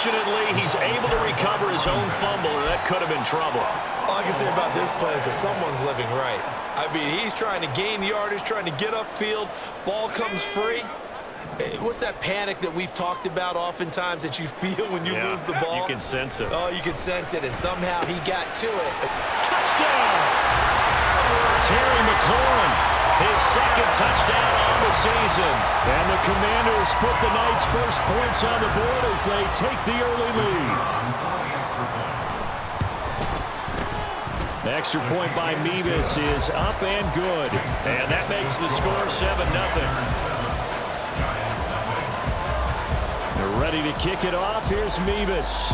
Fortunately, he's able to recover his own fumble, or that could have been trouble. All I can say about this play is that someone's living right. I mean, he's trying to gain yardage, trying to get upfield. Ball comes free. What's that panic that we've talked about oftentimes that you feel when you lose the ball? You can sense it. Oh, you can sense it, and somehow he got to it. Touchdown! Terry McLaurin, his second touchdown on the season. And the Commanders put the Knights' first points on the board as they take the early lead. The extra point by Mevis is up and good. And that makes the score 7-0. They're ready to kick it off. Here's Mevis.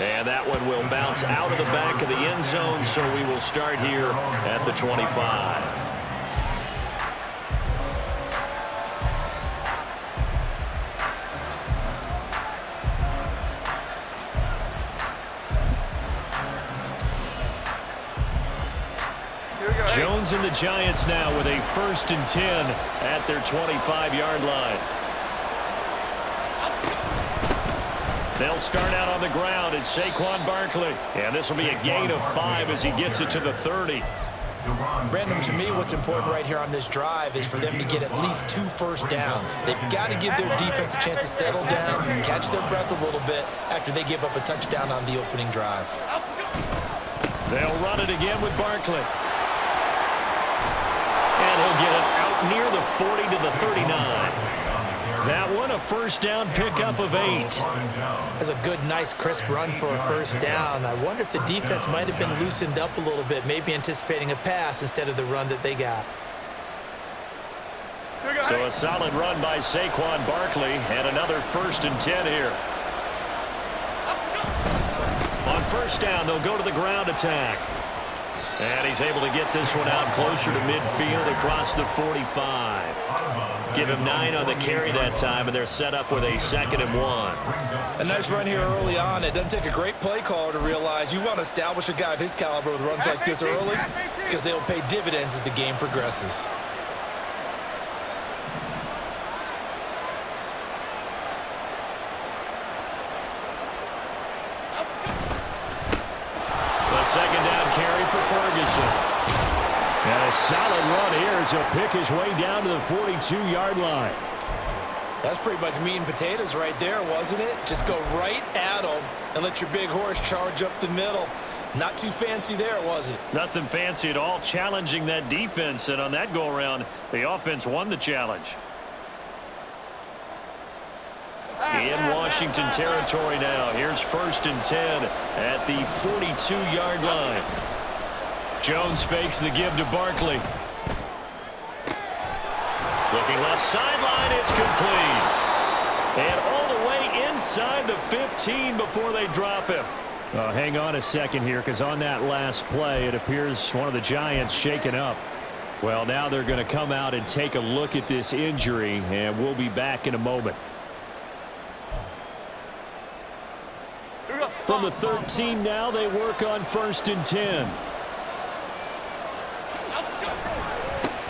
And that one will bounce out of the back of the end zone, so we will start here at the 25. Jones and the Giants now with a 1st and 10 at their 25-yard line. They'll start out on the ground. It's Saquon Barkley. And this will be a gain of 5 as he gets it to the 30. Brandon, to me, what's important right here on this drive is for them to get at least 2 first downs. They've got to give their defense a chance to settle down, catch their breath a little bit after they give up a touchdown on the opening drive. They'll run it again with Barkley. And he'll get it out near the 40 to the 39. That one, a first down pickup of 8. That's a good, nice, crisp run for a first down. I wonder if the defense might have been loosened up a little bit, maybe anticipating a pass instead of the run that they got. So a solid run by Saquon Barkley, and another 1st and 10 here. On first down, they'll go to the ground attack. And he's able to get this one out closer to midfield across the 45. Give him 9 on the carry that time, and they're set up with a 2nd and 1. A nice run here early on. It doesn't take a great play caller to realize you want to establish a guy of his caliber with runs like this early because they'll pay dividends as the game progresses. Second down carry for Ferguson. And a solid run here as he'll pick his way down to the 42-yard line. That's pretty much meat and potatoes right there, wasn't it? Just go right at him and let your big horse charge up the middle. Not too fancy there, was it? Nothing fancy at all, challenging that defense. And on that go-around, the offense won the challenge. In Washington territory now. Here's 1st and 10 at the 42-yard line. Jones fakes the give to Barkley. Looking left sideline, it's complete. And all the way inside the 15 before they drop him. Hang on a second here, because on that last play, it appears one of the Giants shaken up. Well, now they're going to come out and take a look at this injury, and we'll be back in a moment. From the 13 now, they work on 1st and 10.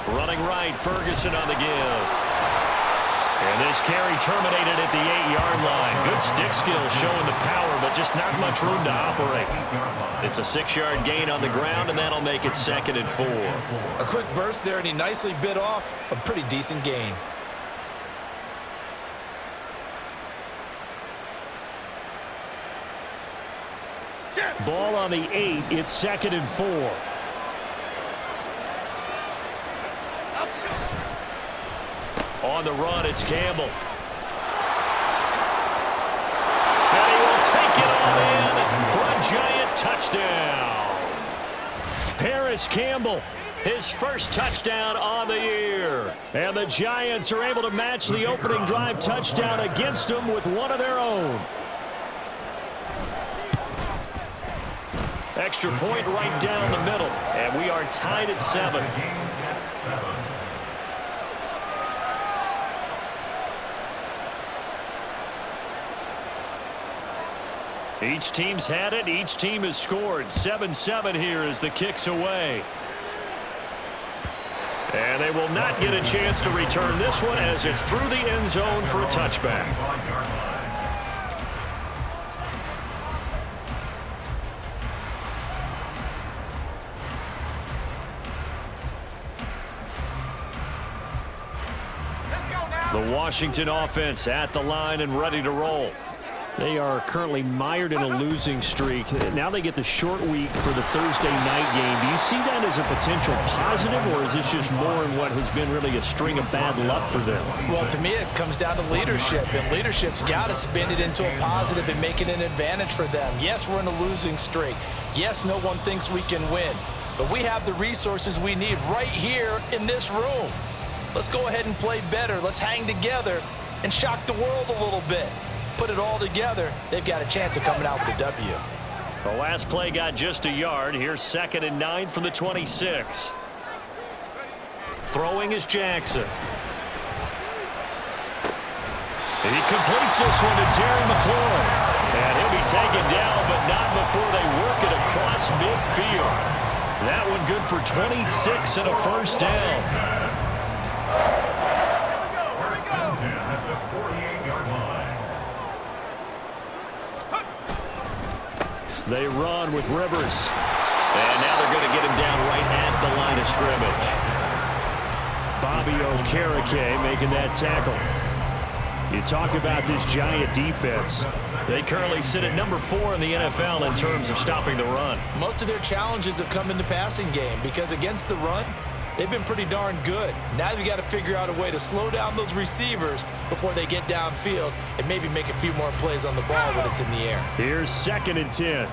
Running right, Ferguson on the give. And this carry terminated at the 8-yard line. Good stick skill showing the power, but just not much room to operate. It's a 6-yard gain on the ground, and that'll make it 2nd and 4. A quick burst there, and he nicely bit off a pretty decent gain. Ball on the 8. It's 2nd and 4. On the run, it's Campbell. And he will take it all in for a Giant touchdown. Paris Campbell, his first touchdown on the year. And the Giants are able to match the opening drive touchdown against them with one of their own. Extra point right down the middle, and we are tied at 7. Each team's had it. Each team has scored. 7-7 here as the kick's away. And they will not get a chance to return this one as it's through the end zone for a touchback. The Washington offense at the line and ready to roll. They are currently mired in a losing streak. Now they get the short week for the Thursday night game. Do you see that as a potential positive, or is this just more in what has been really a string of bad luck for them? Well, to me, it comes down to leadership, and leadership's got to spin it into a positive and make it an advantage for them. Yes, we're in a losing streak. Yes, no one thinks we can win, but we have the resources we need right here in this room. Let's go ahead and play better. Let's hang together and shock the world a little bit. Put it all together, they've got a chance of coming out with a W. The last play got just a yard. Here's 2nd and 9 from the 26. Throwing is Jackson. And he completes this one to Terry McLaurin. And he'll be taken down, but not before they work it across midfield. That one good for 26 and a first down. They run with Rivers. And now they're going to get him down right at the line of scrimmage. Bobby Okereke making that tackle. You talk about this Giant defense. They currently sit at number 4 in the NFL in terms of stopping the run. Most of their challenges have come in the passing game because against the run, they've been pretty darn good. Now you've got to figure out a way to slow down those receivers before they get downfield and maybe make a few more plays on the ball when it's in the air. Here's 2nd and 10.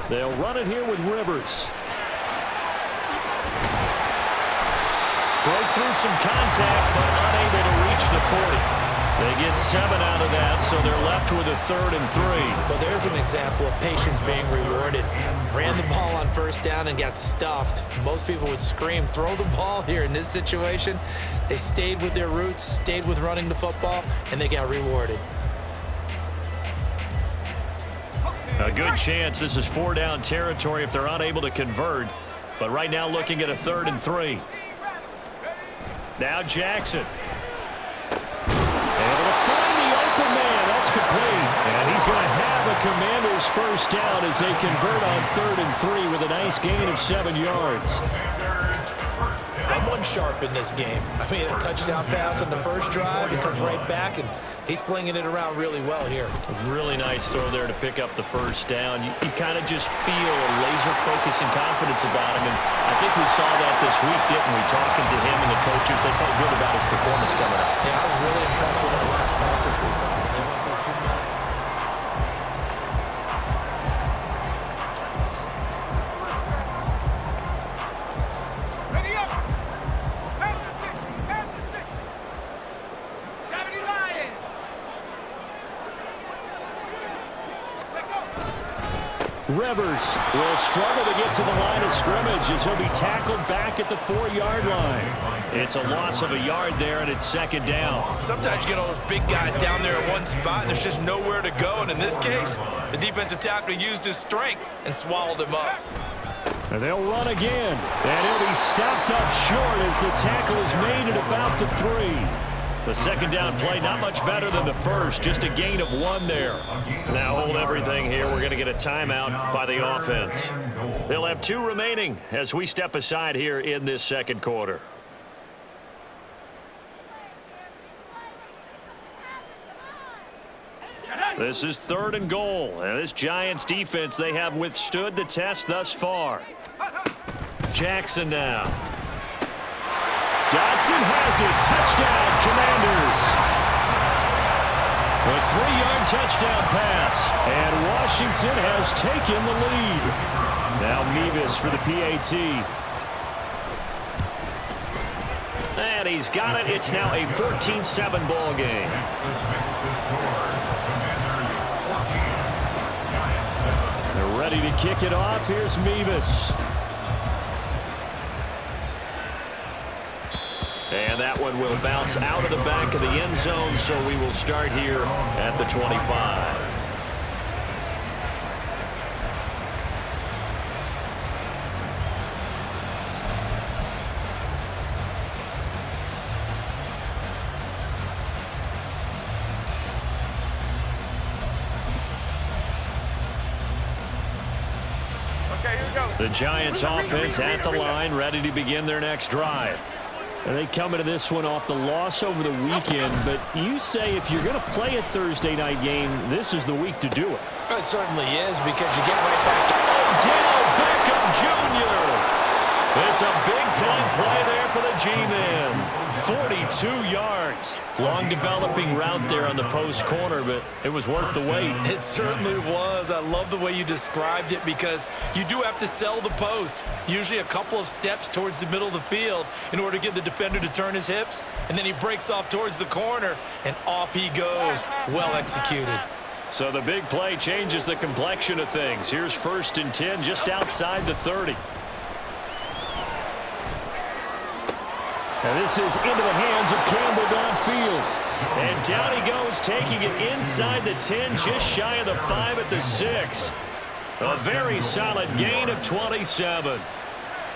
They'll run it here with Rivers. Broke through some contact, but unable to reach the 40. They get 7 out of that, so they're left with a 3rd and 3. Well, there's an example of patience being rewarded. Ran the ball on first down and got stuffed. Most people would scream, throw the ball here. In this situation, they stayed with their roots, stayed with running the football, and they got rewarded. A good chance this is 4-down territory if they're unable to convert. But right now looking at a 3rd and 3. Now Jackson. Able to find the open man. That's complete. And he's going to have a Commanders first down as they convert on 3rd and 3 with a nice gain of 7 yards. Someone sharp in this game. I mean, a touchdown pass on the first drive. He comes right back, and he's flinging it around really well here. A really nice throw there to pick up the first down. You kind of just feel a laser focus and confidence about him, and I think we saw that this week, didn't we? Talking to him and the coaches, they felt good about his performance coming up. Yeah, I was really impressed with that last practice we saw. They went through 2 minutes. Rivers will struggle to get to the line of scrimmage as he'll be tackled back at the 4-yard line. It's a loss of a yard there, and it's 2nd down. Sometimes you get all those big guys down there at one spot, and there's just nowhere to go. And in this case, the defensive tackle used his strength and swallowed him up. And they'll run again. And he'll be stopped up short as the tackle is made at about the 3. The 2nd down play, not much better than the first, just a gain of 1 there. Now hold everything here. We're going to get a timeout by the offense. They'll have 2 remaining as we step aside here in this 2nd quarter. This is 3rd and goal. And this Giants defense, they have withstood the test thus far. Jackson now. Dodson has it. Touchdown, Commanders. A 3-yard touchdown pass. And Washington has taken the lead. Now Mevis for the PAT. And he's got it. It's now a 14-7 ball game. They're ready to kick it off. Here's Mevis. And that one will bounce out of the back of the end zone, so we will start here at the 25. The Giants offense at the line, ready to begin their next drive. And they come into this one off the loss over the weekend, but you say if you're going to play a Thursday night game, this is the week to do it. It certainly is, because you get right back to Odell Beckham Jr. It's a big-time play there for the G-Man. 42 yards. Long developing route there on the post corner, but it was worth the wait. It certainly was. I love the way you described it, because you do have to sell the post. Usually a couple of steps towards the middle of the field in order to get the defender to turn his hips, and then he breaks off towards the corner, and off he goes. Well executed. So the big play changes the complexion of things. Here's 1st and 10 just outside the 30. And this is into the hands of Campbell downfield. And down he goes, taking it inside the 10, just shy of the 5 at the 6. A very solid gain of 27.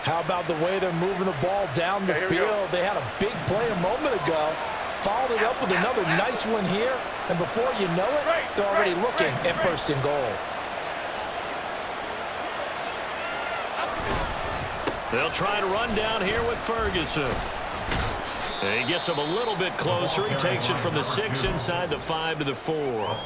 How about the way they're moving the ball down the field? They had a big play a moment ago. Followed it up with another nice one here. And before you know it, they're already looking at 1st and goal. They'll try to run down here with Ferguson. He gets him a little bit closer. He takes it from the 6 inside the 5 to the 4.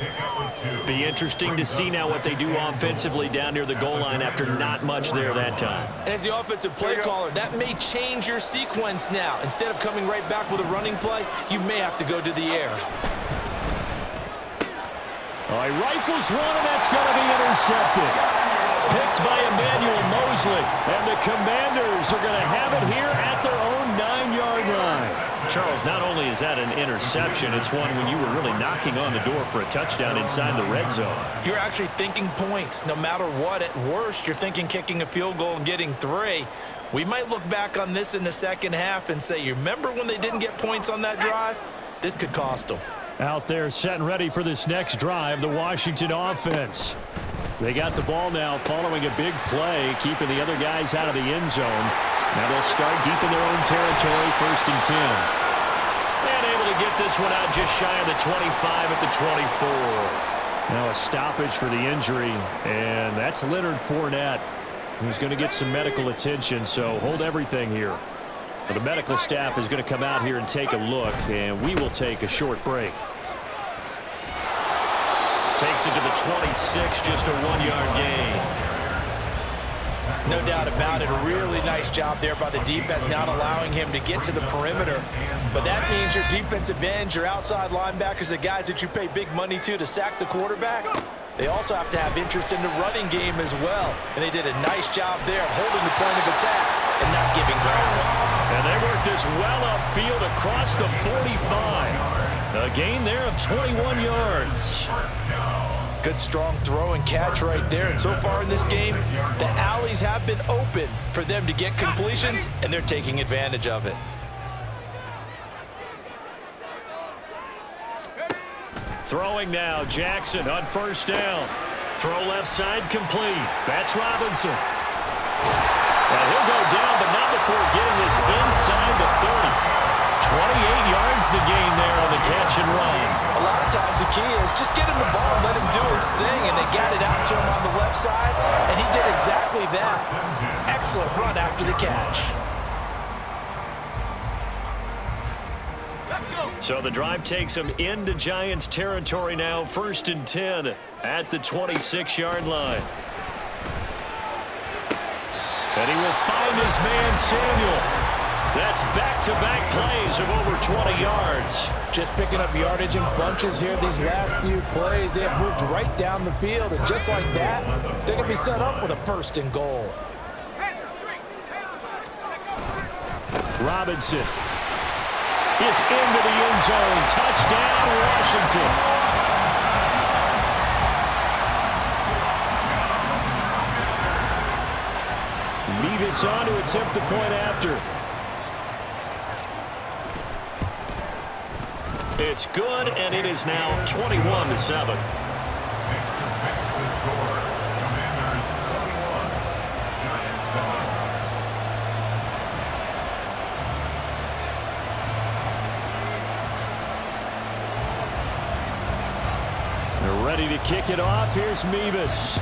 Be interesting to see now what they do offensively down near the goal line after not much there that time. As the offensive play caller, that may change your sequence now. Instead of coming right back with a running play, you may have to go to the air. He rifles one, and that's going to be intercepted. Picked by Emmanuel Mosley. And the Commanders are going to have it here at their own 9-yard line. Charles, not only is that an interception, it's one when you were really knocking on the door for a touchdown inside the red zone. You're actually thinking points. No matter what, at worst, you're thinking kicking a field goal and getting 3. We might look back on this in the second half and say, you remember when they didn't get points on that drive? This could cost them. Out there set and ready for this next drive, the Washington offense. They got the ball now following a big play, keeping the other guys out of the end zone. Now they'll start deep in their own territory, 1st and 10. And able to get this one out just shy of the 25 at the 24. Now a stoppage for the injury, and that's Leonard Fournette, who's going to get some medical attention, so hold everything here. So the medical staff is going to come out here and take a look, and we will take a short break. Takes it to the 26, just a 1-yard gain. No doubt about it. A really nice job there by the defense, not allowing him to get to the perimeter. But that means your defensive ends, your outside linebackers, the guys that you pay big money to sack the quarterback, they also have to have interest in the running game as well. And they did a nice job there of holding the point of attack and not giving ground. And they worked this well upfield across the 45. A gain there of 21 yards. Good strong throw and catch right there. And so far in this game, the alleys have been open for them to get completions, and they're taking advantage of it. Throwing now, Jackson on 1st down. Throw left side complete. That's Robinson. And he'll go down, but not before getting this inside the 30. 28 yards the gain there on the catch and run. A lot of times the key is just get him the ball and let him do his thing, and they got it out to him on the left side, and he did exactly that. Excellent run after the catch. So the drive takes him into Giants territory now, 1st and 10 at the 26-yard line. And he will find his man, Samuel. That's back-to-back plays of over 20 yards. Just picking up yardage in bunches here these last few plays. They have moved right down the field, and just like that, they're going to be set up with a 1st and goal. Robinson is into the end zone. Touchdown, Washington. Mevis on to attempt the point after. It's good, and it is now 21-7. They're ready to kick it off. Here's Mevis.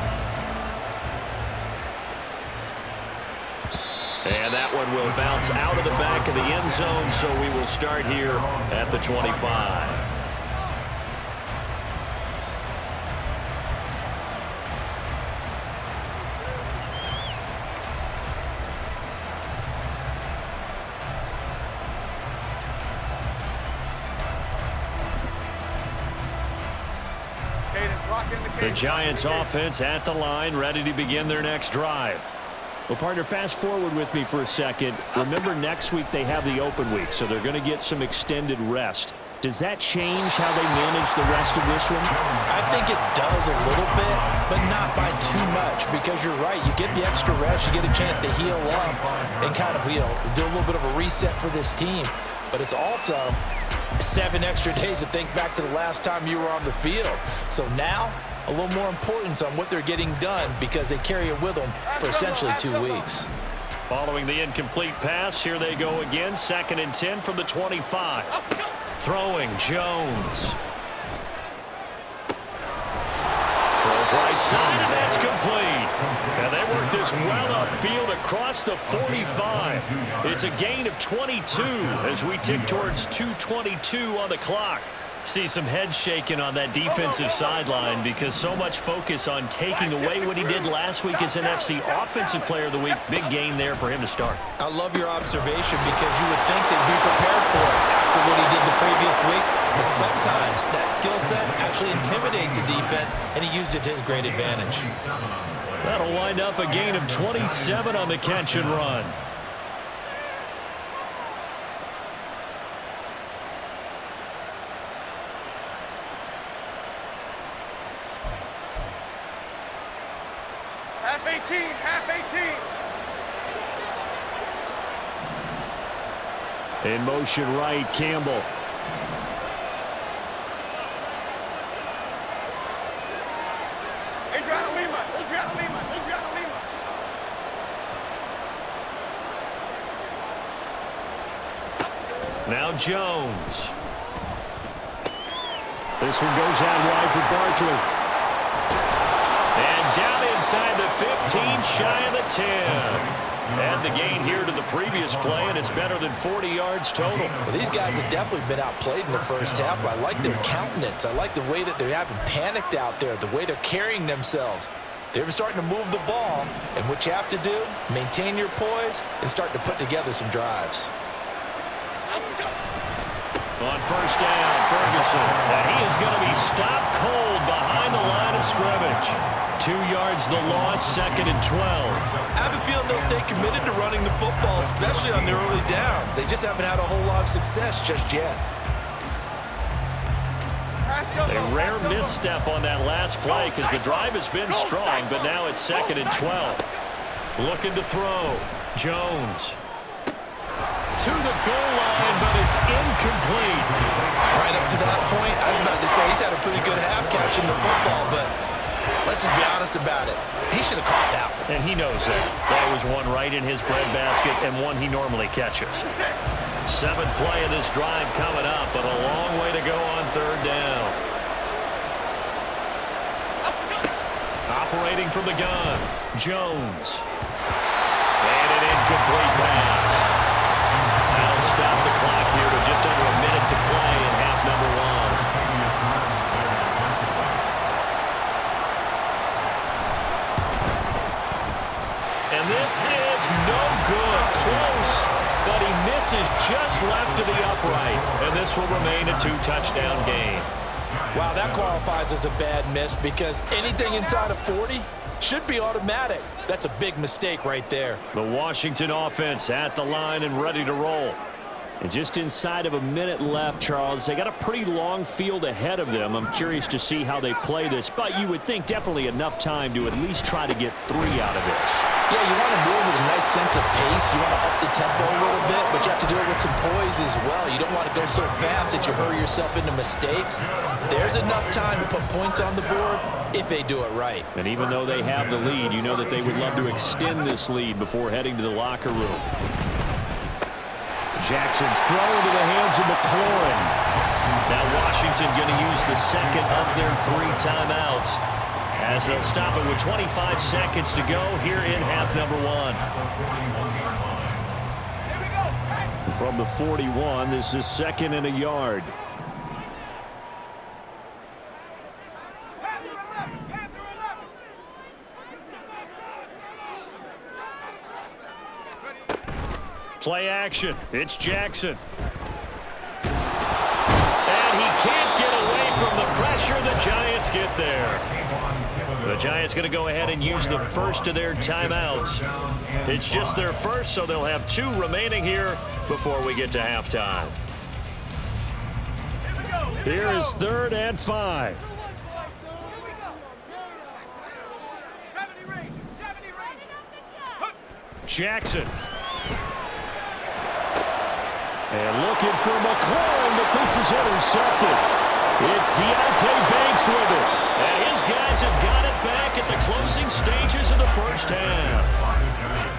And that one will bounce out of the back of the end zone, so we will start here at the 25. The Giants offense at the line, ready to begin their next drive. Well, partner, fast forward with me for a second. Remember, next week they have the open week, so they're going to get some extended rest. Does that change how they manage the rest of this one? I think it does a little bit, but not by too much, because you're right. You get the extra rest, you get a chance to heal up and kind of, do a little bit of a reset for this team. But it's also 7 extra days to think back to the last time you were on the field. So now, a little more importance on what they're getting done because they carry it with them for essentially 2 weeks. Following the incomplete pass, here they go again. 2nd and 10 from the 25. Throwing, Jones. Throws right side, and that's complete. And they work this well upfield across the 45. It's a gain of 22 as we tick towards 2:22 on the clock. See some head shaking on that defensive sideline because so much focus on taking away what he did last week as NFC Offensive Player of the Week. Big gain there for him to start. I love your observation because you would think they'd be prepared for it after what he did the previous week. But sometimes that skill set actually intimidates a defense, and he used it to his great advantage. That'll wind up a gain of 27 on the catch and run. Half 18, half 18. In motion right, Campbell. Adriana Lima, Adriana Lima, Adriana Lima. Now Jones. This one goes out wide for Barkley. And down inside the 15, shy of the 10. Add the gain here to the previous play, and it's better than 40 yards total. Well, these guys have definitely been outplayed in the first half, but I like their countenance. I like the way that they haven't panicked out there, the way they're carrying themselves. They're starting to move the ball, and what you have to do, maintain your poise and start to put together some drives. On first down, Ferguson. And he is going to be stopped cold behind the line of scrimmage. 2 yards the loss, 2nd and 12. I have a feeling they'll stay committed to running the football, especially on their early downs. They just haven't had a whole lot of success just yet. A rare misstep on that last play because the drive has been strong, but now it's 2nd and 12. Looking to throw. Jones. To the goal line, but it's incomplete. Right up to that point, I was about to say he's had a pretty good half catching the football, but let's just be honest about it. He should have caught that one. And he knows that. That was one right in his breadbasket and one he normally catches. 7th play of this drive coming up, but a long way to go on 3rd down. Operating from the gun, Jones. And an incomplete pass. That'll stop the clock here with just under a minute to play in half number 1. And this is no good. Close, but he misses just left of the upright. And this will remain a 2-touchdown game. Wow, that qualifies as a bad miss because anything inside of 40 should be automatic. That's a big mistake right there. The Washington offense at the line and ready to roll. And just inside of a minute left, Charles, they got a pretty long field ahead of them. I'm curious to see how they play this, but you would think definitely enough time to at least try to get 3 out of this. Yeah, you want to move with a nice sense of pace. You want to up the tempo a little bit, but you have to do it with some poise as well. You don't want to go so fast that you hurry yourself into mistakes. There's enough time to put points on the board if they do it right. And even though they have the lead, you know that they would love to extend this lead before heading to the locker room. Jackson's throw into the hands of McLaurin. Now Washington going to use the second of their 3 timeouts as they'll stop it with 25 seconds to go here in half number 1. From the 41, this is 2nd and a yard. Play action. It's Jackson. And he can't get away from the pressure. The Giants get there. The Giants going to go ahead and use the first of their timeouts. It's just their first, so they'll have 2 remaining here before we get to halftime. Here is 3rd and 5. 70 range. Jackson. And looking for McLaurin, but this is intercepted. It's Deonte Banks with it. And his guys have got it back at the closing stages of the first half.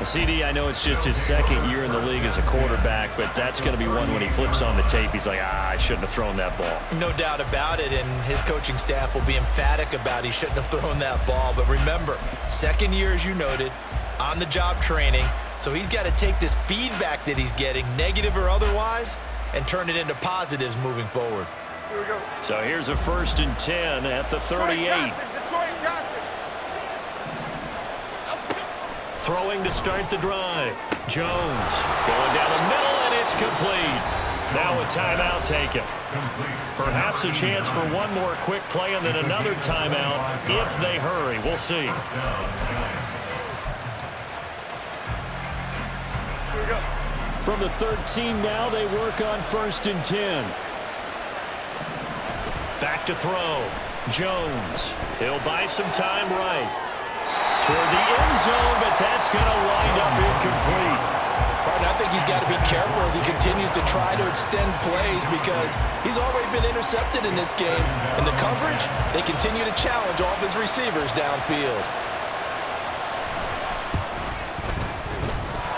CD, I know it's just his 2nd year in the league as a quarterback, but that's going to be one when he flips on the tape, he's like, I shouldn't have thrown that ball. No doubt about it, and his coaching staff will be emphatic about he shouldn't have thrown that ball. But remember, 2nd year, as you noted, on-the-job training, so he's got to take this feedback that he's getting, negative or otherwise, and turn it into positives moving forward. Here we go. So here's a 1st and 10 at the 38. Detroit Johnson. Throwing to start the drive. Jones going down the middle, and it's complete. Now a timeout taken. Perhaps a chance for one more quick play and then another timeout if they hurry. We'll see. Here we go. From the 13 now, they work on 1st and 10. Back to throw. Jones. He'll buy some time right. Toward the end zone, but that's going to wind up incomplete. Pardon, I think he's got to be careful as he continues to try to extend plays because he's already been intercepted in this game. In the coverage, they continue to challenge all of his receivers downfield.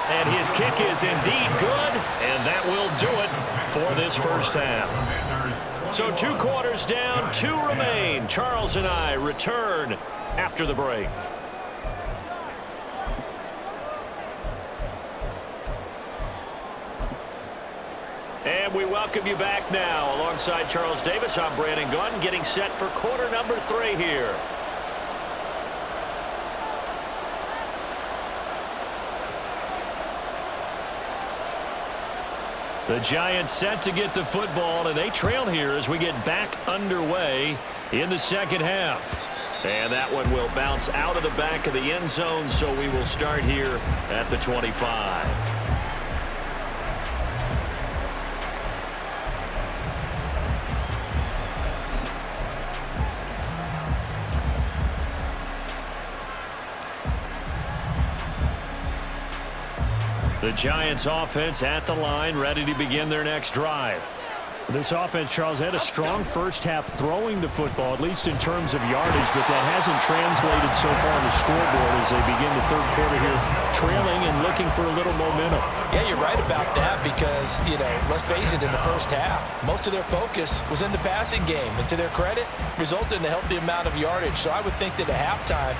And his kick is indeed good, and that will do it for this first half. So 2 quarters down, 2 remain. Charles and I return after the break. And we welcome you back now. Alongside Charles Davis, I'm Brandon Gunn, getting set for quarter number 3 here. The Giants set to get the football, and they trail here as we get back underway in the second half. And that one will bounce out of the back of the end zone, so we will start here at the 25. The Giants offense at the line, ready to begin their next drive. This offense, Charles, had a strong first half throwing the football, at least in terms of yardage, but that hasn't translated so far on the scoreboard as they begin the 3rd quarter here, trailing and looking for a little momentum. Yeah, you're right about that because, let's face it, in the first half, most of their focus was in the passing game. And to their credit, resulted in a healthy amount of yardage. So I would think that at halftime,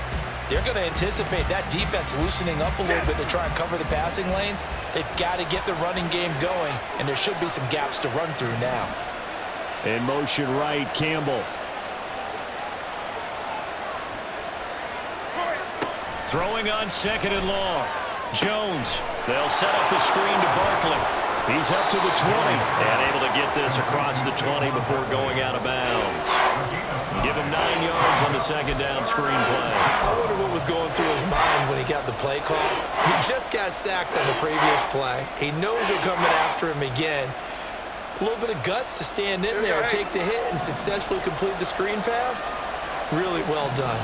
they're going to anticipate that defense loosening up a little bit to try and cover the passing lanes. They've got to get the running game going, and there should be some gaps to run through now. In motion right, Campbell. Throwing on 2nd and long. Jones. They'll set up the screen to Barkley. He's up to the 20 and able to get this across the 20 before going out of bounds. Give him 9 yards on the 2nd down screen play. I wonder what was going through his mind when he got the play call. He just got sacked on the previous play. He knows they're coming after him again. A little bit of guts to stand in there, take the hit, and successfully complete the screen pass. Really well done.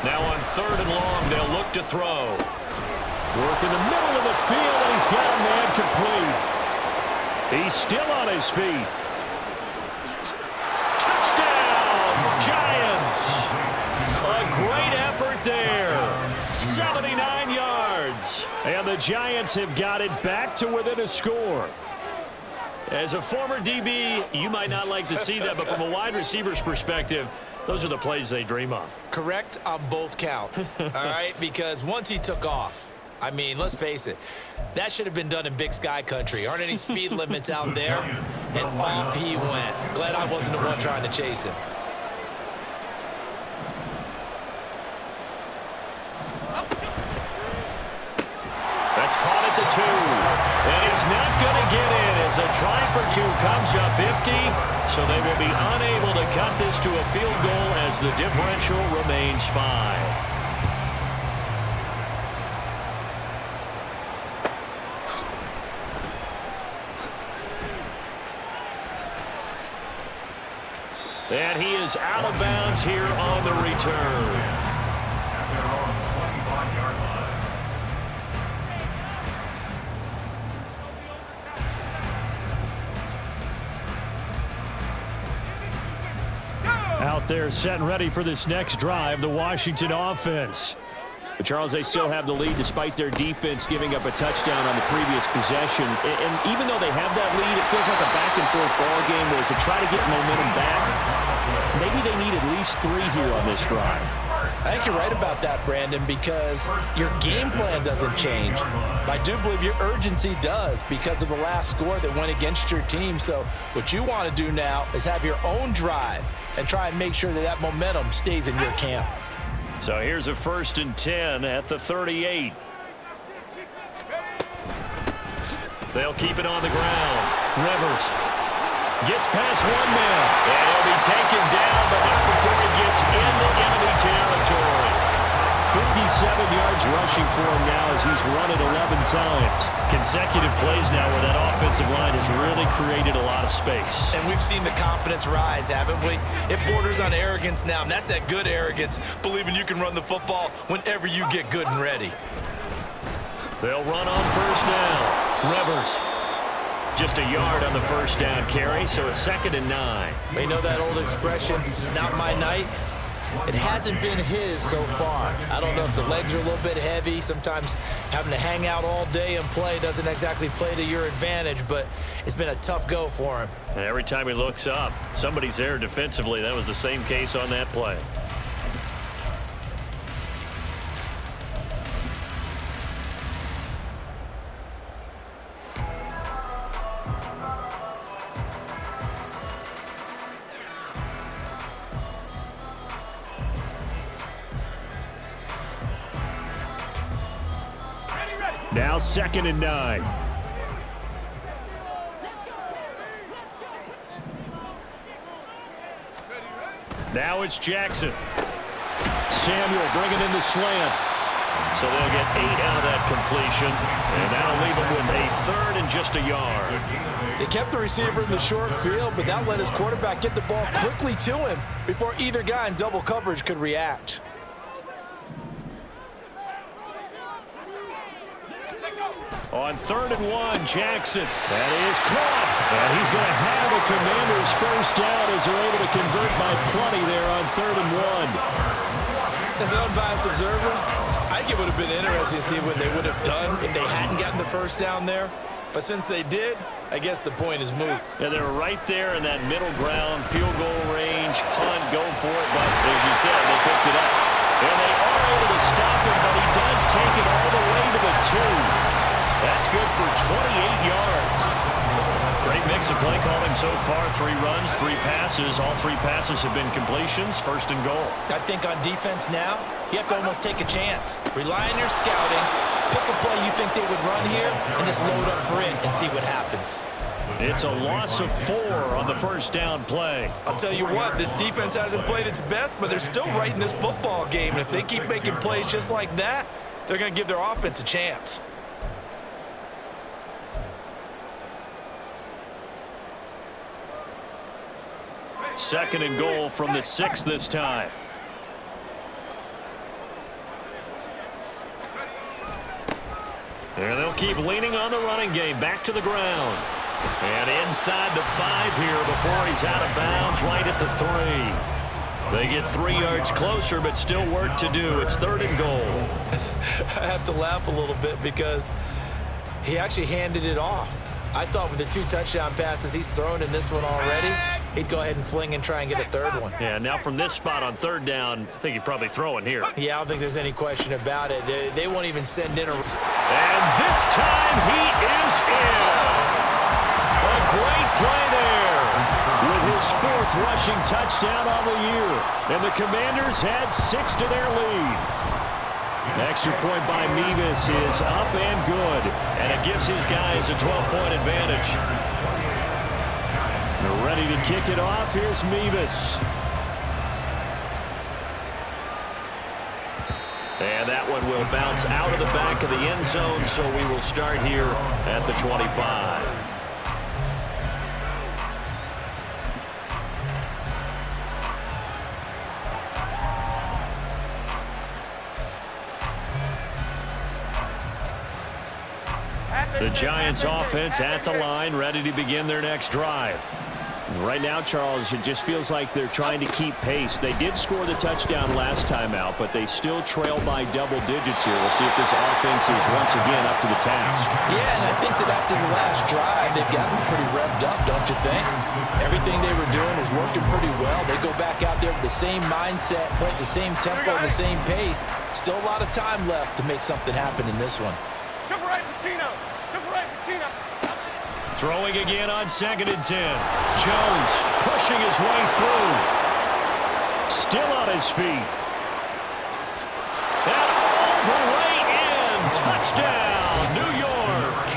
Now on 3rd and long, they'll look to throw. Work in the middle of the field, and he's got a man complete. He's still on his feet. Touchdown, Giants. A great effort there. 79 yards. And the Giants have got it back to within a score. As a former DB, you might not like to see that, but from a wide receiver's perspective, those are the plays they dream of. Correct on both counts, all right? Because once he took off, I mean, let's face it. That should have been done in Big Sky country. Aren't any speed limits out there? And off he went. Glad I wasn't the one trying to chase him. That's caught at the 2. And he's not going to get in as a try for 2 comes up empty. So they will be unable to cut this to a field goal as the differential remains 5. And he is out of bounds here on the return. Out there set and ready for this next drive, the Washington offense. But Charles, they still have the lead despite their defense giving up a touchdown on the previous possession. And even though they have that lead, it feels like a back-and-forth ball game where to try to get momentum back, maybe they need at least 3 here on this drive. I think you're right about that, Brandon, because your game plan doesn't change. I do believe your urgency does because of the last score that went against your team. So what you want to do now is have your own drive and try and make sure that that momentum stays in your camp. So here's a 1st and 10 at the 38. They'll keep it on the ground. Rivers gets past 1 man. And he'll be taken down, but not before he gets into enemy territory. 57 yards rushing for him now as he's run it 11 times. Consecutive plays now where that offensive line has really created a lot of space. And we've seen the confidence rise, haven't we? It borders on arrogance now, and that's that good arrogance, believing you can run the football whenever you get good and ready. They'll run on 1st down. Rivers. Just a yard on the 1st down carry, so it's 2nd and 9. You know that old expression, it's not my night? It hasn't been his so far. I don't know if the legs are a little bit heavy. Sometimes having to hang out all day and play doesn't exactly play to your advantage, but it's been a tough go for him. And every time he looks up, somebody's there defensively. That was the same case on that play. Now 2nd and 9. Now it's Jackson. Samuel bringing in the slant. So they'll get 8 out of that completion. And that'll leave them with a 3rd and just a yard. They kept the receiver in the short field, but that let his quarterback get the ball quickly to him before either guy in double coverage could react. On 3rd and 1, Jackson. That is caught. And he's going to have a Commanders 1st down as they're able to convert by plenty there on 3rd and 1. As an unbiased observer, I think it would have been interesting to see what they would have done if they hadn't gotten the 1st down there. But since they did, I guess the point is moot. Yeah, they're right there in that middle ground, field goal range, punt, go for it. But as you said, they picked it up. And they are able to stop him, but he does take it all the way to the 2. That's good for 28 yards. Great mix of play calling so far. 3 runs, 3 passes. All 3 passes have been completions. 1st and goal. I think on defense now, you have to almost take a chance. Rely on your scouting. Pick a play you think they would run here and just load up for it and see what happens. It's a loss of 4 on the 1st down play. I'll tell you what, this defense hasn't played its best, but they're still right in this football game. And if they keep making plays just like that, they're going to give their offense a chance. Second and goal from the 6 this time. And they'll keep leaning on the running game. Back to the ground. And inside the 5 here before he's out of bounds right at the 3. They get 3 yards closer, but still work to do. It's 3rd and goal. I have to laugh a little bit because he actually handed it off. I thought with the 2 touchdown passes he's thrown in this one already, he'd go ahead and fling and try and get a third one. Yeah, now from this spot on third down, I think he'd probably throw in here. Yeah, I don't think there's any question about it. They won't even send in a... And this time he is in. A great play there with his 4th rushing touchdown on the year. And the Commanders add 6 to their lead. Extra point by Mevis is up and good. And it gives his guys a 12-point advantage. They're ready to kick it off. Here's Mevis. And that one will bounce out of the back of the end zone, so we will start here at the 25. The Giants offense at the line, ready to begin their next drive. Right now, Charles, it just feels like they're trying to keep pace. They did score the touchdown last time out, but they still trail by double digits here. We'll see if this offense is once again up to the task. Yeah, and I think that after the last drive, they've gotten pretty revved up, don't you think? Everything they were doing was working pretty well. They go back out there with the same mindset, play at the same tempo, the same pace. Still a lot of time left to make something happen in this one. Jump right, Pacino. Jump right, Pacino. Throwing again on 2nd and 10. Jones pushing his way through. Still on his feet. And all the way in. Touchdown, New York.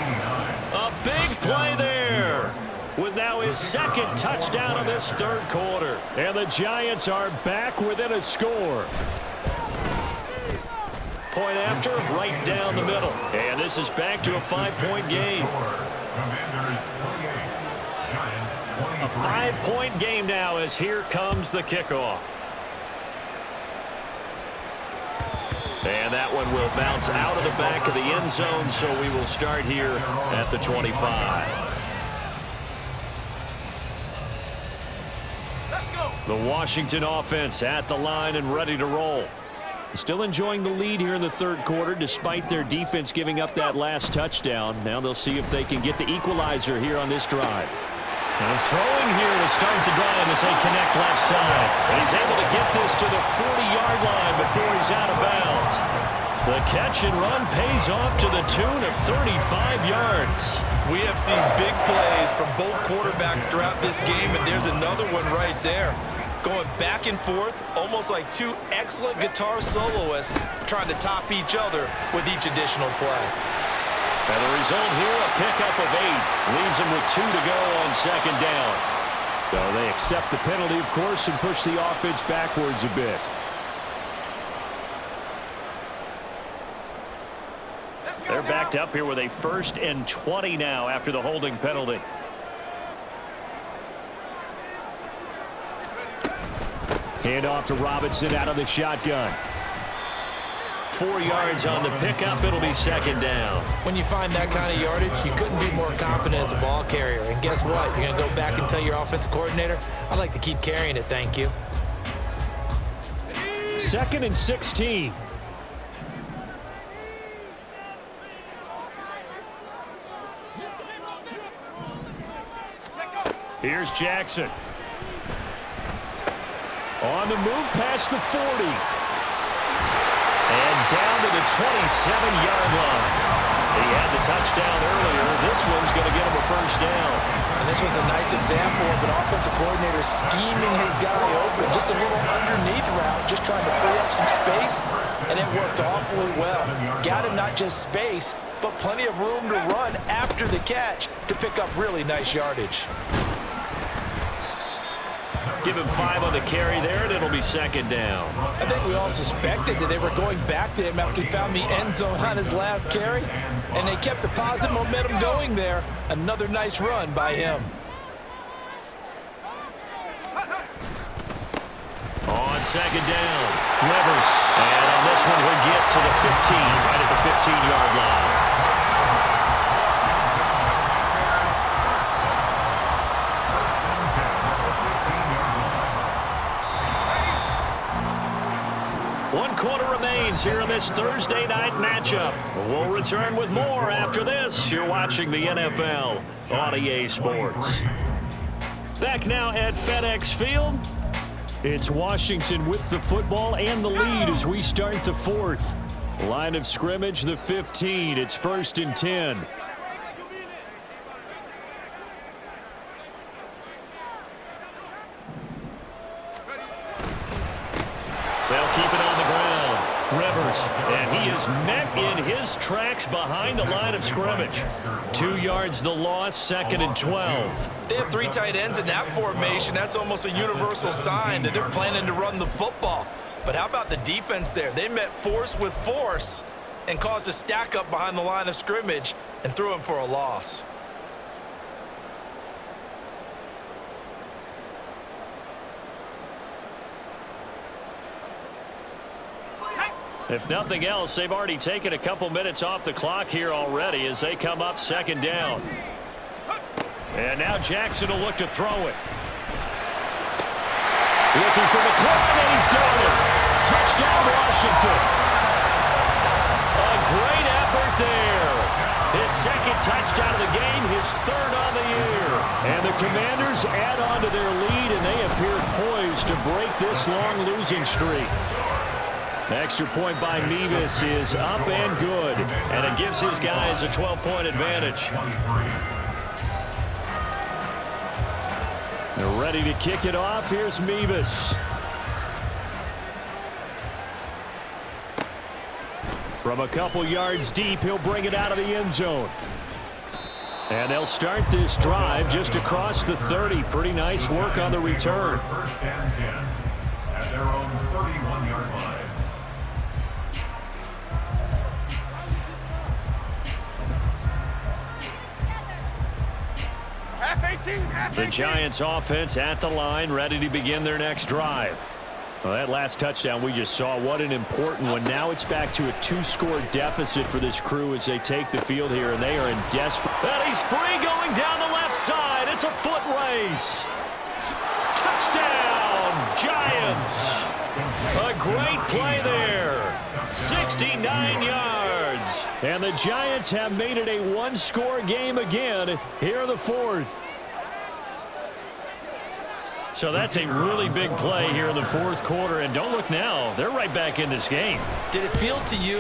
A big play there. With now his 2nd touchdown of this 3rd quarter. And the Giants are back within a score. Point after, right down the middle. And this is back to a 5-point game. A 5-point game now as here comes the kickoff. And that one will bounce out of the back of the end zone, so we will start here at the 25. Let's go. The Washington offense at the line and ready to roll. Still enjoying the lead here in the 3rd quarter despite their defense giving up that last touchdown. Now they'll see if they can get the equalizer here on this drive. And throwing here to start the drive as they connect left side. And he's able to get this to the 40-yard line before he's out of bounds. The catch and run pays off to the tune of 35 yards. We have seen big plays from both quarterbacks throughout this game, and there's another one right there. Going back and forth, almost like 2 excellent guitar soloists trying to top each other with each additional play. And the result here, a pickup of 8. Leaves them with 2 to go on 2nd down. So they accept the penalty, of course, and push the offense backwards a bit. They're backed up here with a 1st and 20 now after the holding penalty. Hand off to Robinson out of the shotgun. 4 yards on the pickup. It'll be 2nd down. When you find that kind of yardage, you couldn't be more confident as a ball carrier. And guess what? You're going to go back and tell your offensive coordinator, I'd like to keep carrying it, thank you. 2nd and 16. Here's Jackson. On the move past the 40. And down to the 27-yard line. He had the touchdown earlier. This one's going to get him a 1st down. And this was a nice example of an offensive coordinator scheming his guy open. Just a little underneath route, just trying to free up some space, and it worked awfully well. Got him not just space, but plenty of room to run after the catch to pick up really nice yardage. Give him 5 on the carry there, and it'll be 2nd down. I think we all suspected that they were going back to him after he found the end zone on his last carry, and they kept the positive momentum going there. Another nice run by him. On 2nd down, Rivers. And on this one, he'll get to the 15, right at the 15-yard line. One quarter remains here in this Thursday night matchup. We'll return with more after this. You're watching the NFL on EA Sports. Back now at FedEx Field. It's Washington with the football and the lead as we start the fourth. Line of scrimmage, the 15. It's 1st and 10. They'll keep it on the ground. Rivers, and he is met in his tracks behind the line of scrimmage. 2 yards the loss, 2nd and 12. They have 3 tight ends in that formation. That's almost a universal sign that they're planning to run the football. But how about the defense there? They met force with force and caused a stack up behind the line of scrimmage and threw him for a loss. If nothing else, they've already taken a couple minutes off the clock here already as they come up 2nd down. And now Jackson will look to throw it. Looking for McLaurin, and he's got it. Touchdown, Washington. A great effort there. His 2nd touchdown of the game, his 3rd on the year. And the Commanders add on to their lead, and they appear poised to break this long losing streak. Extra point by Mevis is up and good, and it gives his guys a 12-point advantage. They're ready to kick it off. Here's Mevis. From a couple yards deep, he'll bring it out of the end zone. And they'll start this drive just across the 30. Pretty nice work on the return. 1st and 10 at their own 31-yard line. The Giants offense at the line, ready to begin their next drive. Well, that last touchdown we just saw, what an important one. Now it's back to a 2-score deficit for this crew as they take the field here, and they are in desperate. And he's free going down the left side. It's a foot race. Touchdown, Giants. A great play there. 69 yards. And the Giants have made it a 1-score game again here in the 4th. So that's a really big play here in the 4th quarter. And don't look now, they're right back in this game. Did it feel to you,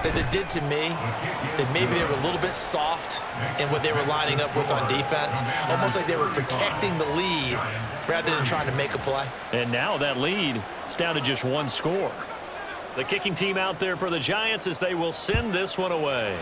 as it did to me, that maybe they were a little bit soft in what they were lining up with on defense? Almost like they were protecting the lead rather than trying to make a play. And now that lead is down to just 1 score. The kicking team out there for the Giants as they will send this one away.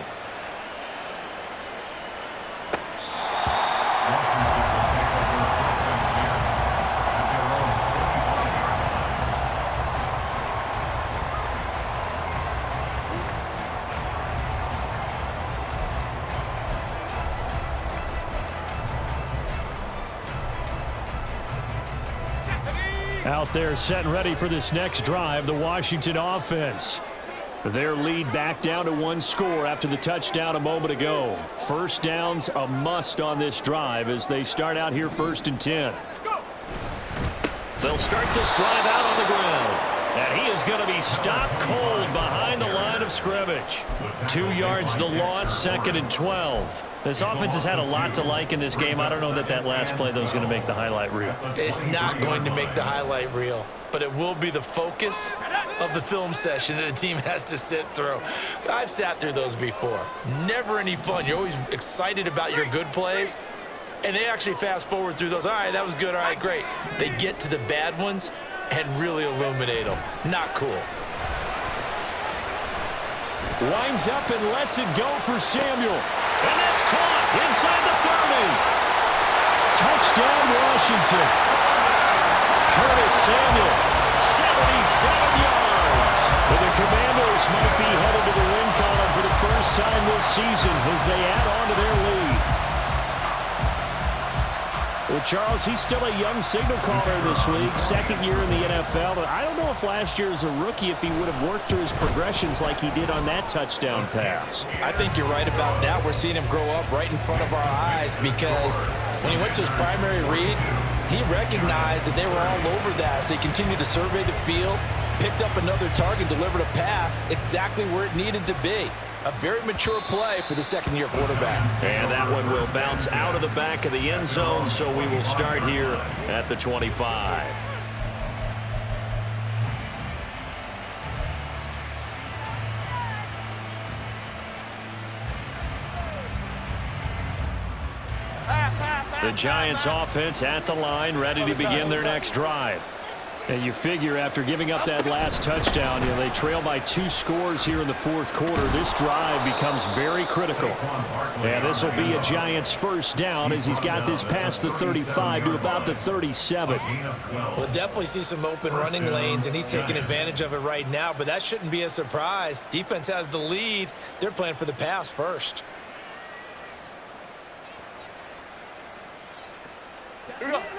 Out there set and ready for this next drive, the Washington offense. Their lead back down to 1 score after the touchdown a moment ago. 1st down's a must on this drive as they start out here 1st and 10. They'll start this drive out on the ground. And he is going to be stopped cold behind the line of scrimmage. 2 yards the loss, 2nd and 12. This offense has had a lot to like in this game. I don't know that last play, though, is going to make the highlight reel. It's not going to make the highlight reel, but it will be the focus of the film session that the team has to sit through. I've sat through those before. Never any fun. You're always excited about your good plays, and they actually fast forward through those. All right, that was good. All right, great. They get to the bad ones and really illuminate them. Not cool. Winds up and lets it go for Samuel. And that's caught inside the 30. Touchdown, Washington. Curtis Samuel, 77 yards. And the Commanders might be headed to the win column for the first time this season as they add on to their lead. Well, Charles, he's still a young signal caller in this league, 2nd year in the NFL. But I don't know if last year as a rookie, if he would have worked through his progressions like he did on that touchdown pass. I think you're right about that. We're seeing him grow up right in front of our eyes because when he went to his primary read, he recognized that they were all over that. So he continued to survey the field, picked up another target, delivered a pass exactly where it needed to be. A very mature play for the second-year quarterback. And that one will bounce out of the back of the end zone, so we will start here at the 25. The Giants offense at the line, ready to begin their next drive. And you figure after giving up that last touchdown, they trail by 2 scores here in the fourth quarter. This drive becomes very critical. And this will be a Giants first down as he's got this past the 35 to about the 37. We'll definitely see some open running lanes, and he's taking advantage of it right now, but that shouldn't be a surprise. Defense has the lead. They're playing for the pass first.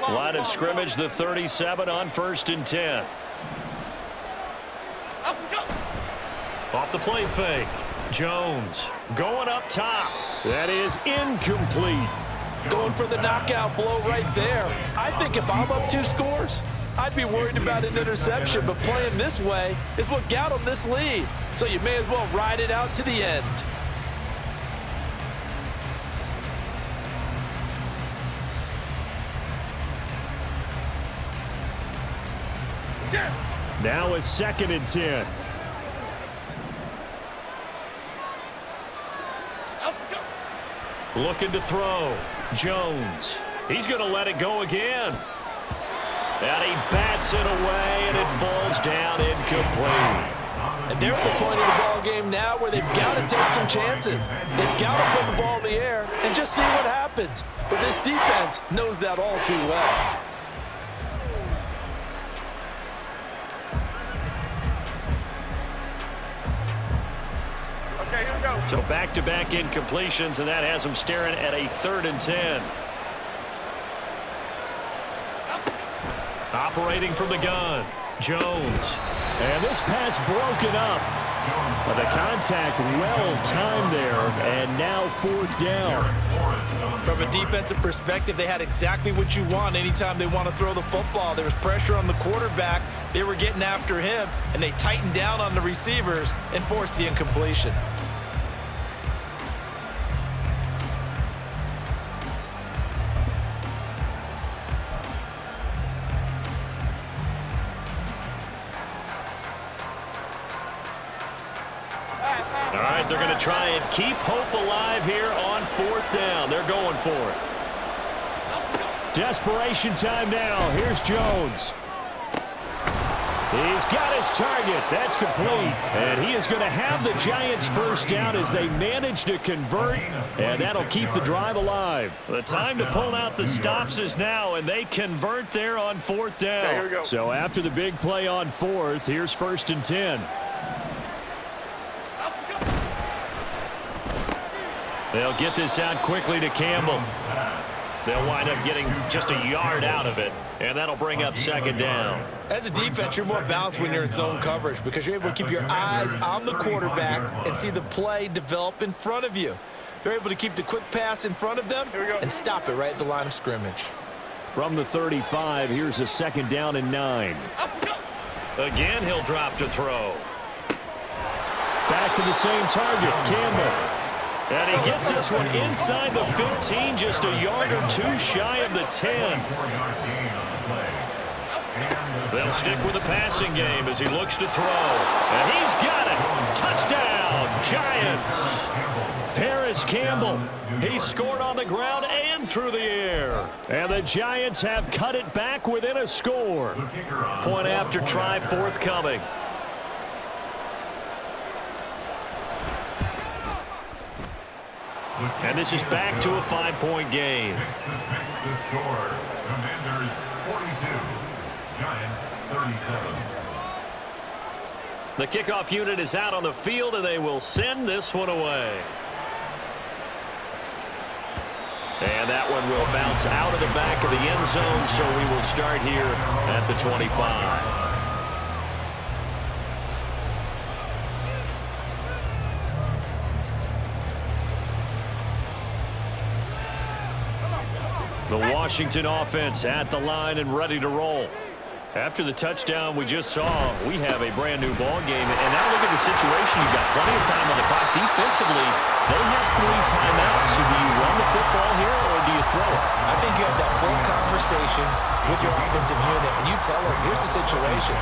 Line of scrimmage, the 37 on 1st and 10. Off the play fake. Jones going up top. That is incomplete. Going for the knockout blow right there. I think if I'm up 2 scores, I'd be worried about an interception, but playing this way is what got them this lead. So you may as well ride it out to the end. Now is 2nd and 10. Looking to throw. Jones. He's going to let it go again. And he bats it away, and it falls down incomplete. And they're at the point of the ball game now where they've got to take some chances. They've got to put the ball in the air and just see what happens. But this defense knows that all too well. So back-to-back incompletions, and that has them staring at a 3rd and 10. Operating from the gun, Jones. And this pass broken up. But the contact well-timed there, and now 4th down. From a defensive perspective, they had exactly what you want anytime they want to throw the football. There was pressure on the quarterback. They were getting after him, and they tightened down on the receivers and forced the incompletion. All right, they're going to try and keep hope alive here on 4th down. They're going for it. Desperation time now. Here's Jones. He's got his target. That's complete. And he is going to have the Giants first down as they manage to convert, and that'll keep the drive alive. The time to pull out the stops is now, and they convert there on 4th down. So after the big play on 4th, here's 1st and 10. They'll get this out quickly to Campbell. They'll wind up getting just a yard out of it, and that'll bring up 2nd down. As a defense, you're more balanced when you're in zone coverage because you're able to keep your eyes on the quarterback and see the play develop in front of you. They're able to keep the quick pass in front of them and stop it right at the line of scrimmage. From the 35, here's a 2nd down and 9. Again, he'll drop to throw. Back to the same target, Campbell. And he gets this one inside the 15, just a yard or 2 shy of the 10. They'll stick with the passing game as he looks to throw. And he's got it. Touchdown, Giants. Paris Campbell. He scored on the ground and through the air. And the Giants have cut it back within a score. Point after try forthcoming. And this is back to a 5-point game. The score, Commanders 42, Giants 37. The kickoff unit is out on the field, and they will send this one away. And that one will bounce out of the back of the end zone, so we will start here at the 25. The Washington offense at the line and ready to roll. After the touchdown we just saw, we have a brand new ball game. And now look at the situation. You've got plenty of time on the clock. Defensively, they have 3 timeouts. So do you run the football here or do you throw it? I think you have that full conversation with your offensive unit, and you tell them, here's the situation.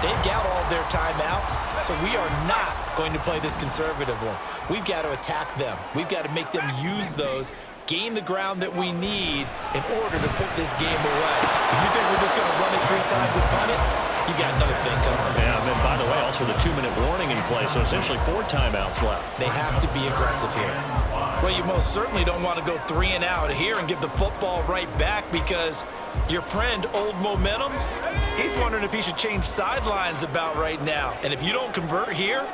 They've got all their timeouts, so we are not going to play this conservatively. We've got to attack them. We've got to make them use those, gain the ground that we need in order to put this game away. If you think we're just going to run it 3 times and punt it, you got another thing coming. Yeah, and by the way, also the 2-minute warning in play, so essentially 4 timeouts left. They have to be aggressive here. Well, you most certainly don't want to go 3 and out here and give the football right back, because your friend, Old Momentum, he's wondering if he should change sidelines about right now. And if you don't convert here,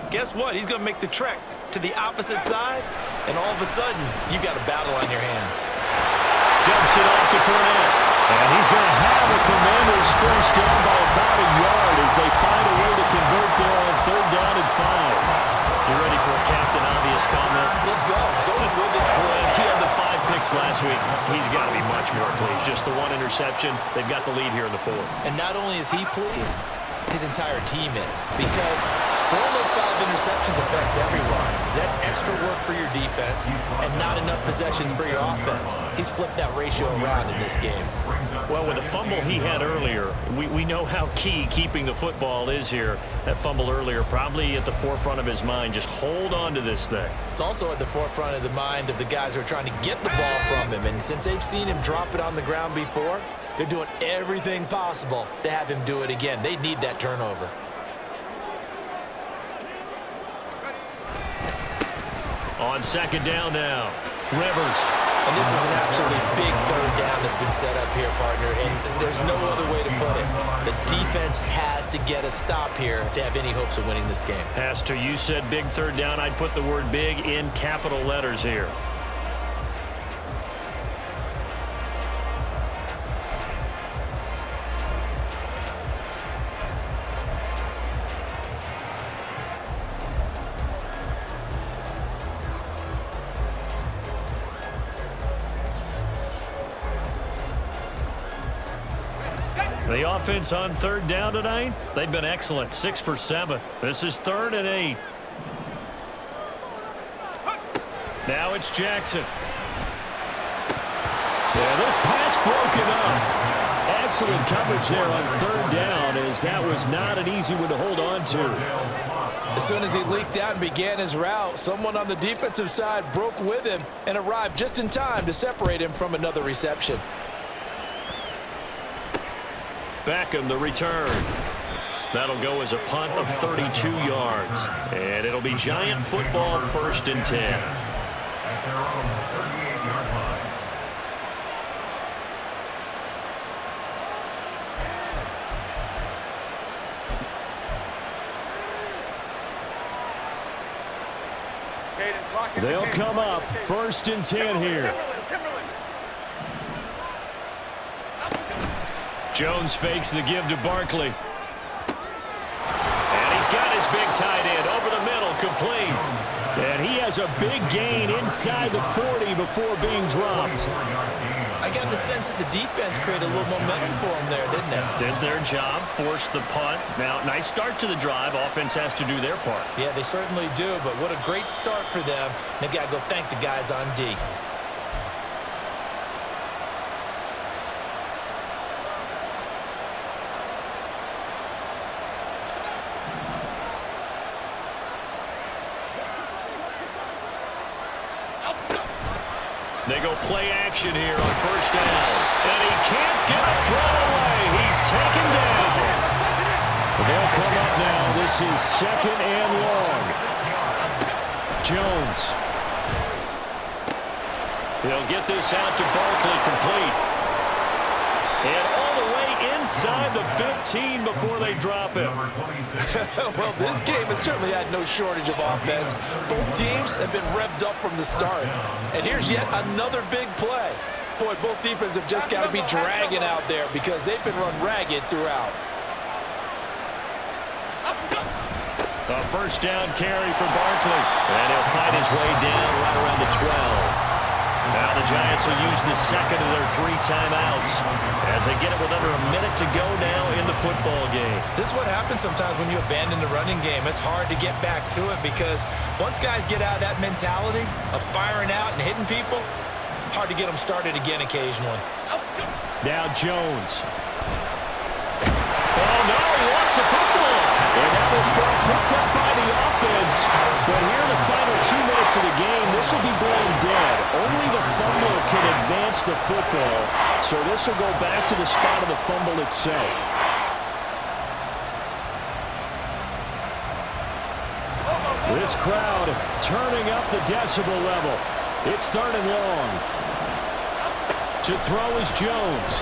guess what? He's going to make the trek to the opposite side, and all of a sudden, you've got a battle on your hands. Dumps it off to Fournette. And he's going to have the Commanders first down by about a yard as they find a way to convert there on 3rd down and 5. You ready for a Captain Obvious comment? Let's go. Going with it. He had the 5 picks last week. He's got to be much more pleased. Just the 1 interception. They've got the lead here in the 4th. And not only is he pleased, his entire team is. Because throwing those 5 interceptions affects everyone. That's extra work for your defense and not enough possessions for your offense. He's flipped that ratio around in this game. Well, with the fumble he had earlier, we know how key keeping the football is here. That fumble earlier probably at the forefront of his mind. Just hold on to this thing. It's also at the forefront of the mind of the guys who are trying to get the ball from him. And since they've seen him drop it on the ground before, they're doing everything possible to have him do it again. They need that turnover. On 2nd down now, Rivers. And this is an absolutely big 3rd down that's been set up here, partner, and there's no other way to put it. The defense has to get a stop here to have any hopes of winning this game. Has to. You said big 3rd down. I'd put the word big in capital letters here. The offense on 3rd down tonight, they've been excellent. 6 for 7. This is 3rd and 8. Now it's Jackson. Yeah, this pass broken up. Excellent coverage there on 3rd down, as that was not an easy one to hold on to. As soon as he leaked out and began his route, someone on the defensive side broke with him and arrived just in time to separate him from another reception. Beckham, the return. That'll go as a punt of 32 yards. And it'll be Giant football, 1st and 10. At their own 38-yard line. They'll come up 1st and 10 here. Jones fakes the give to Barkley. And he's got his big tight end over the middle, complete. And he has a big gain inside the 40 before being dropped. I got the sense that the defense created a little momentum for them there, didn't they? Did their job, forced the punt. Now, nice start to the drive. Offense has to do their part. Yeah, they certainly do, but what a great start for them. They've got to go thank the guys on D. They go play action here on 1st down. And he can't get a throw away. He's taken down. They'll come up now. This is 2nd and long. Jones. He'll get this out to Barkley, complete. And all the way inside the 15 before they drop him. Well, this game has certainly had no shortage of offense. Both teams have been revved up from the start. And here's yet another big play. Boy, both defenses have just got to be dragging out there because they've been run ragged throughout. A 1st down carry for Barkley. And he'll fight his way down right around the 12. Now the Giants will use the second of their 3 timeouts as they get it with under a minute to go now in the football game. This is what happens sometimes when you abandon the running game. It's hard to get back to it because once guys get out of that mentality of firing out and hitting people, hard to get them started again occasionally. Now Jones. Oh, no, he lost the football. And now this ball picked up by the offense. But here in the final 2 minutes of the game, this will be blown dead. Only the fumbler can advance the football. So this will go back to the spot of the fumble itself. This crowd turning up the decibel level. It's 3rd and long. To throw is Jones.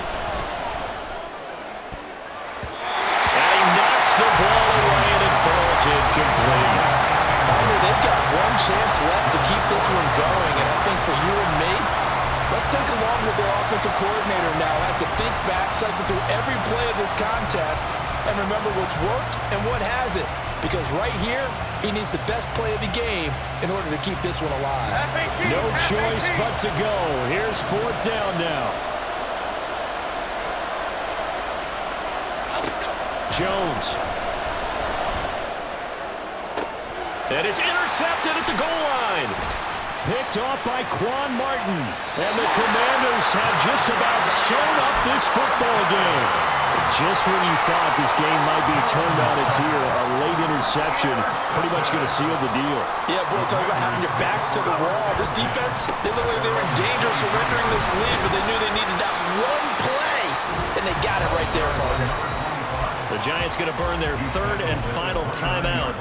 And he knocks the ball away and it falls incomplete. They've got one chance left to keep this one going, and I think for you and me, let's think along with their offensive coordinator now. Has to think back, cycle through every play of this contest, and remember what's worked and what hasn't. Because right here, he needs the best play of the game in order to keep this one alive. No choice but to go. Here's 4th down now. Jones. And it's intercepted at the goal line. Picked off by Quan Martin. And the Commanders have just about sewn up this football game. Just when you thought this game might be turned on its ear, a late interception pretty much going to seal the deal. Yeah, boy, talk about having your backs to the wall. This defense, they look like they were in danger of surrendering this lead, but they knew they needed that one play, and they got it right there, partner. The Giants going to burn their 3rd and final timeout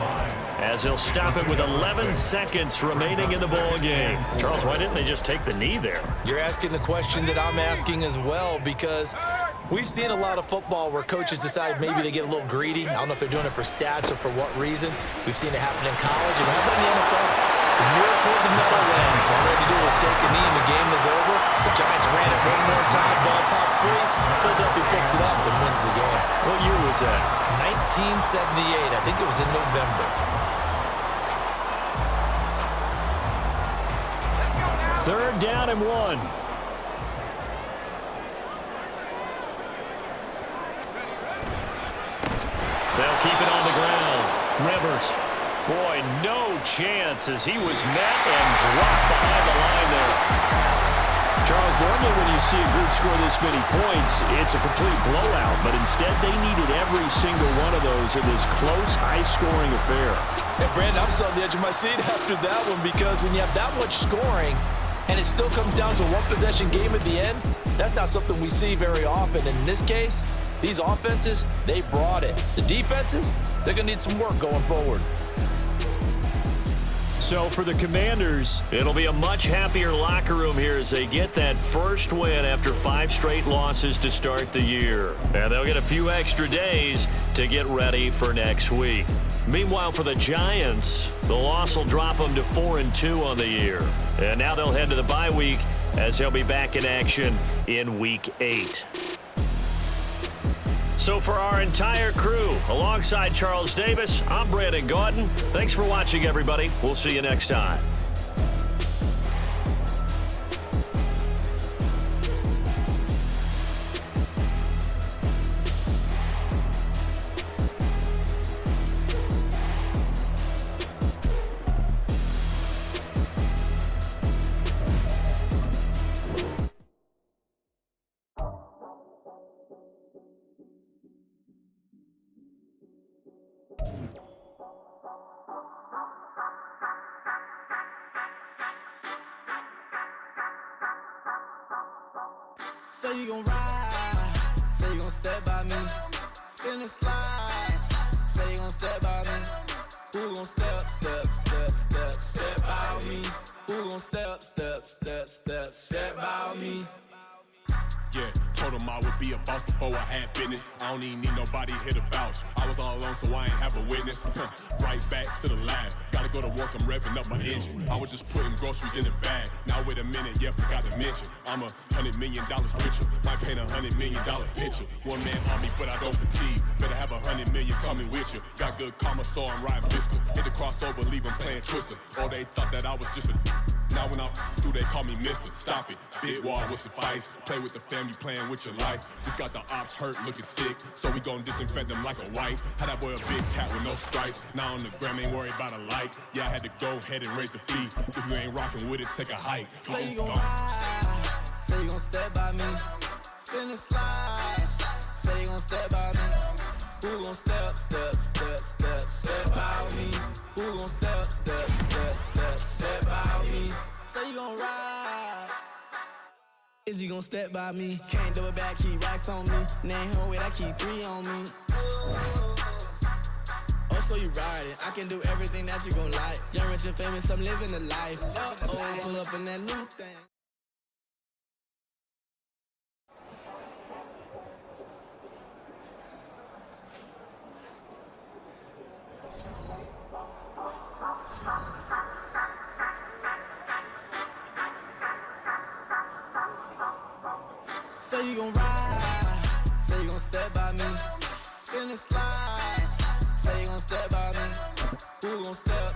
as they'll stop it with 11 seconds remaining in the ball game. Charles, why didn't they just take the knee there? You're asking the question that I'm asking as well, because we've seen a lot of football where coaches decide maybe they get a little greedy. I don't know if they're doing it for stats or for what reason. We've seen it happen in college, and how about in the NFL? The miracle of the Meadowlands. All they had to do was take a knee and the game was over. The Giants ran it one more time, ball popped free. Philadelphia picks it up and wins the game. What year was that? 1978. I think it was in November. 3rd down and 1. They'll keep it on the ground. Rivers. Boy, no chance as he was met and dropped behind the line there. Charles, normally when you see a group score this many points, it's a complete blowout. But instead, they needed every single one of those in this close, high-scoring affair. And Brandon, I'm still on the edge of my seat after that one, because when you have that much scoring and it still comes down to a one-possession game at the end, that's not something we see very often. And in this case, these offenses, they brought it. The defenses, they're going to need some work going forward. So for the Commanders, it'll be a much happier locker room here as they get that first win after 5 straight losses to start the year. And they'll get a few extra days to get ready for next week. Meanwhile, for the Giants, the loss will drop them to 4-2 on the year. And now they'll head to the bye week as they'll be back in action in Week 8. So for our entire crew, alongside Charles Davis, I'm Brandon Gaudin. Thanks for watching, everybody. We'll see you next time. Say you gon' ride, say you gon' step by me, spin and slide, say you gon' step by me, who gon' step by me, who gon' step by me. Yeah, told him I would be a boss before I had business. I don't even need nobody here to vouch. I was all alone, so I ain't have a witness. Right back to the lab. Gotta go to work, I'm revving up my engine. I was just putting groceries in the bag. Now wait a minute, yeah, forgot to mention. I'm $100 million richer. Might paint $100 million picture. One man army, but I don't fatigue. Better have 100 million coming with you. Got good karma, so I'm riding fiscal. Hit the crossover, leave them playing Twister. Or they thought that I was just a... Now when I'm through, they call me Mr. Stop it. Big wall will suffice. Play with the family, playing with your life. Just got the ops hurt, looking sick, so we gon' disinfect them like a wipe. Had that boy a big cat with no stripes. Now on the gram, ain't worried about a like. Yeah, I had to go ahead and raise the fee. If you ain't rocking with it, take a hike. Say you gon' ride, say you gon' step by me. Spin and slide, say you gon' step by me. Who gon' step by me? Who gon' step by me? Say you gon' ride, is he gon' step by me? Can't do it back, keep racks on me. Name home with I keep 3 on me. Oh, so you riding, I can do everything that you gon' like. Young, rich, and famous, I'm living the life. Oh, pull up in that new thing. Say you gon' ride, say you gon' step by me. Spin and slide, say you gon' step by me. Who gon' step?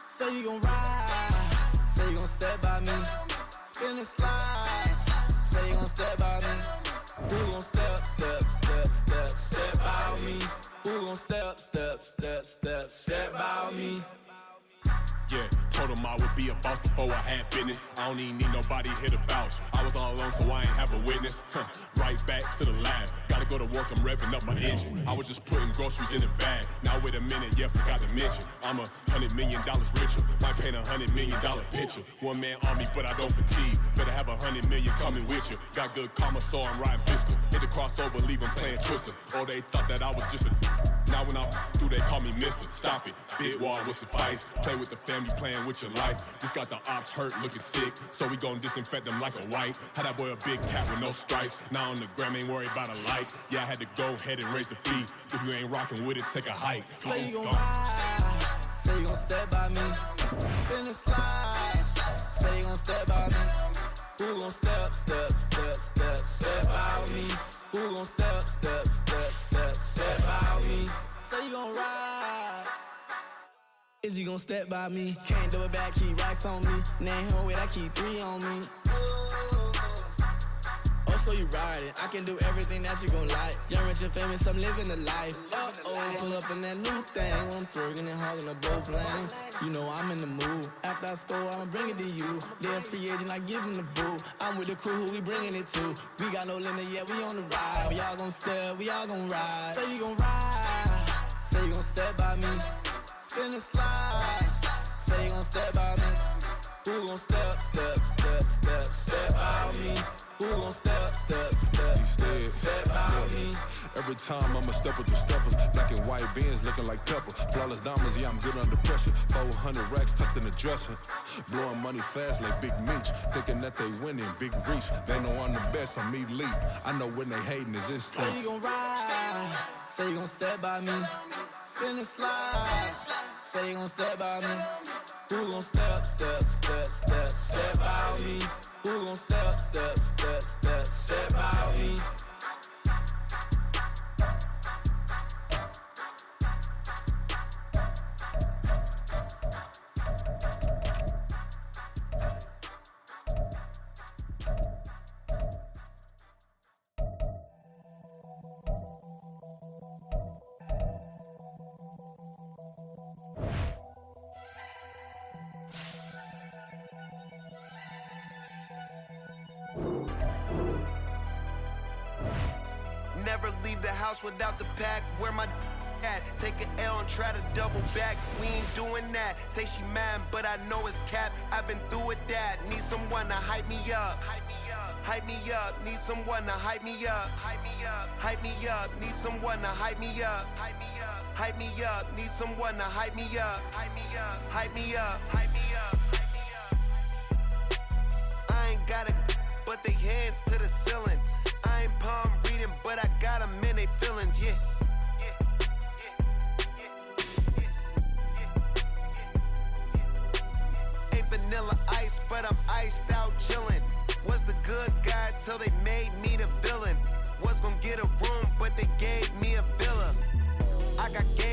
Say you gon' ride, say you gon' step by me. Spin and slide, say you gon' step by me. Who gon' step by me? Who gon' step by me? Yeah, told him I would be a boss before I had business. I don't even need nobody here to vouch. I was all alone, so I ain't have a witness. Right back to the lab. Gotta go to work, I'm revving up my engine. I was just putting groceries in the bag. Now wait a minute, yeah, forgot to mention. I'm $100 million richer. Might paint $100 million picture. One man army, but I don't fatigue. Better have $100 million coming with you. Got good karma, so I'm riding fiscal. Hit the crossover, leave 'em playing Twister. Or they thought that I was just a. Now when I'm through, they call me Mr. Stop it. Big wall will suffice. Play with the family, playing with your life. Just got the ops hurt, looking sick, so we gon' disinfect them like a wipe. Had that boy a big cat with no stripes. Now on the gram, ain't worried about a like. Yeah, I had to go ahead and raise the fee. If you ain't rocking with it, take a hike. Say you gon' ride, say you gon' step by me. Spin and slide, say you gon' step by me. Who gon' step by me? Who gon' step by me? Say you gon' ride, is he gon' step by me? Can't do it back, keep racks on me. Name home with I keep 3 on me. Oh, so you riding, I can do everything that you gon' like. Young, rich, and famous, I'm living the life. Oh, pull up in that new thing. I'm swerving and hogging up both lanes. You know I'm in the mood. After I score, I'ma bring it to you. They're a free agent, I give him the boo. I'm with the crew, who we bringing it to. We got no limit, yeah, we on the ride. We all gon' step, we all gon' ride. Say you gon' ride, say you gon' step by me. Spin and slide, say you gon' step by me. Who gon' step by me? Who gon' step by me? Every time I'ma step with the steppers. Black and white Benz looking like pepper. Flawless diamonds, yeah, I'm good under pressure. 400 racks tucked in the dresser. Blowing money fast like Big Meech. Thinking that they winning, big reach. They know I'm the best, I'm elite. I know when they hating is instinct. Say you gon' ride, say you gon' step by me. Spin and slide, say you gon' step by me. Who gon' step by me? Who gon' step by me? Never leave the house without the pack. Where my at? Take an L and try to double back. We ain't doing that. Say she mad, but I know it's cap. I've been through with that. Need someone to hype me up. Hype me up. Need someone to hype me up. Hype me up. Need someone to hype me up. Hype me up. Need someone to hype me up. Hype me up. I ain't got it, but they hands to the ceiling. I ain't palm reading, but I got them in they feelings, yeah. but I'm iced out chillin'. Was the good guy till they made me the villain. Was gonna get a room, but they gave me a villa. I got game